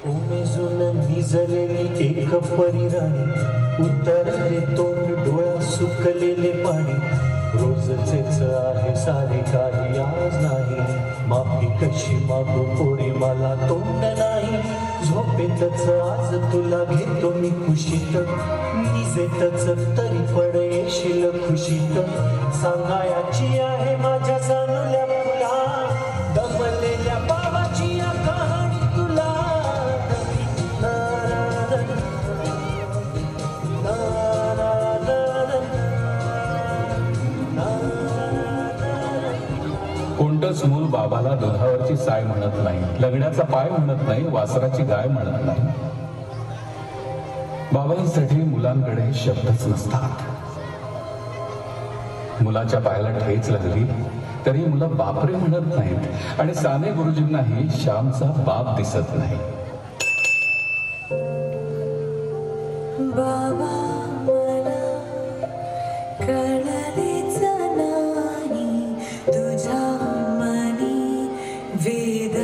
उमेजून भिजलेली एक परिराणी, उतरले तोंड डोळ्या सुकलेले पाणी. रोजचेच आहे सारे काही आज नाही, माफी कशी मागू पोरी मला तोंड नाही. झोपेतच आज तुला घेतो मी कुशीत, निजेतच तरी पण येशील खुशीत. सांगायची आहे माझ्या जाणल्या फुला, दमलेल्या बाबाची या कहाणी तुला. कोणतंच मूल बाबाला दुधावरची साय म्हणत नाही, लग्नाचा पाय म्हणत नाही, वासराची गाय म्हणत नाही. बाबांसाठी मुलांकडे शब्दच नसतात. मुलाच्या पायाला ठेच लागली तरी मुलं बापरे म्हणत नाहीत आणि साने गुरुजींनाही श्यामचा बाप दिसत नाही. बाबा मला कळलेच नाही तुझ्या मनी वेद